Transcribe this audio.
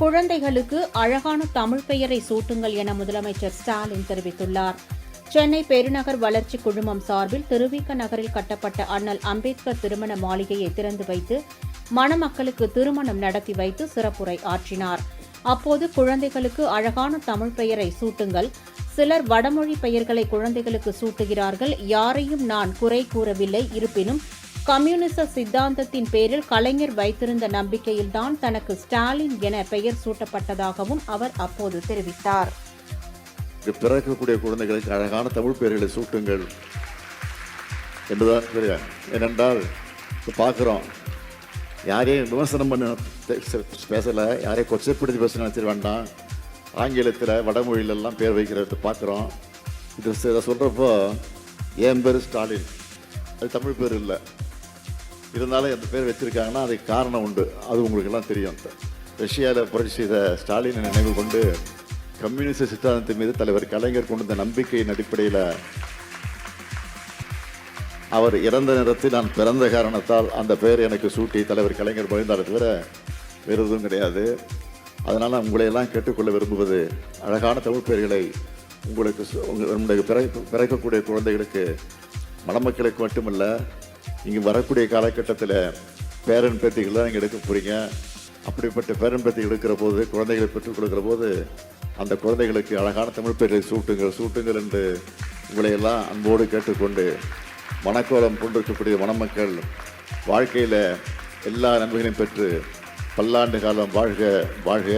குழந்தைகளுக்கு அழகான தமிழ் பெயரை சூட்டுங்கள் என முதலமைச்சர் ஸ்டாலின் தெரிவித்துள்ளார். சென்னை பெருநகர் வளர்ச்சி குழுமம் சார்பில் திருவிக நகரில் கட்டப்பட்ட அண்ணல் அம்பேத்கர் திருமண மாளிகையை திறந்து வைத்து மணமக்களுக்கு திருமணம் நடத்தி வைத்து சிறப்புரை ஆற்றினார். அப்போது குழந்தைகளுக்கு அழகான தமிழ் பெயரை சூட்டுங்கள், சிலர் வடமொழி பெயர்களை குழந்தைகளுக்கு சூட்டுகிறார்கள், யாரையும் நான் குறை கூறவில்லை. இருப்பினும் கம்யூனிச சித்தாந்தத்தின் பேரில் கலைஞர் வைத்திருந்த நம்பிக்கையில்தான் தனக்கு ஸ்டாலின் என பெயர் சூட்டப்பட்டதாகவும் அவர் அப்போது தெரிவித்தார். பிறக்கக்கூடிய குழந்தைகளுக்கு அழகான தமிழ் பெயர்களை சூட்டுங்கள் என்றுதான் தெரியும். ஏனென்றால் பார்க்குறோம், யாரையும் விமர்சனம் பண்ண பேசலை, யாரையும் கொச்சைப்படுத்தி பேச நினைச்சிட வேண்டாம். ஆங்கிலத்தில் வடமொழியிலெல்லாம் பேர் வைக்கிறத பார்க்குறோம். இதை சொல்கிறப்போ என் பேர் ஸ்டாலின், அது தமிழ் பேர் இல்லை. இருந்தாலும் அந்த பேர் வச்சுருக்காங்கன்னா அதுக்கு காரணம் உண்டு, அது உங்களுக்கு எல்லாம் தெரியும். ரஷ்யாவில் புரட்சி செய்த ஸ்டாலினை நினைவு கொண்டு கம்யூனிஸ்ட் சித்தாந்தத்தின் மீது தலைவர் கலைஞர் கொண்ட நம்பிக்கையின் அடிப்படையில் அவர் இறந்த நேரத்தில் நான் பிறந்த காரணத்தால் அந்த பெயர் எனக்கு சூட்டி தலைவர் கலைஞர் பகிர்ந்தாலே தவிர வேறு எதுவும் கிடையாது. அதனால் உங்களையெல்லாம் கேட்டுக்கொள்ள விரும்புவது, அழகான தமிழ் பெயர்களை உங்களுக்கு உங்களுடைய பிறக்கக்கூடிய குழந்தைகளுக்கு, மணமக்களுக்கு மட்டுமல்ல, இங்கே வரக்கூடிய காலகட்டத்தில் பேரன் பேத்திகள் தான் இங்கே எடுக்க போகிறீங்க. அப்படிப்பட்ட பேரன் பேத்தி எடுக்கிற போது, குழந்தைகளை பெற்றுக் கொடுக்குற போது, அந்த குழந்தைகளுக்கு அழகான தமிழ் பெயர்களை சூட்டுங்கள் என்று உங்களையெல்லாம் அன்போடு கேட்டுக்கொண்டு, மனக்கோலம் கொண்டிருக்கக்கூடிய மணமக்கள் வாழ்க்கையில் எல்லா நன்மைகளையும் பெற்று பல்லாண்டு காலம் வாழ்க வாழ்க.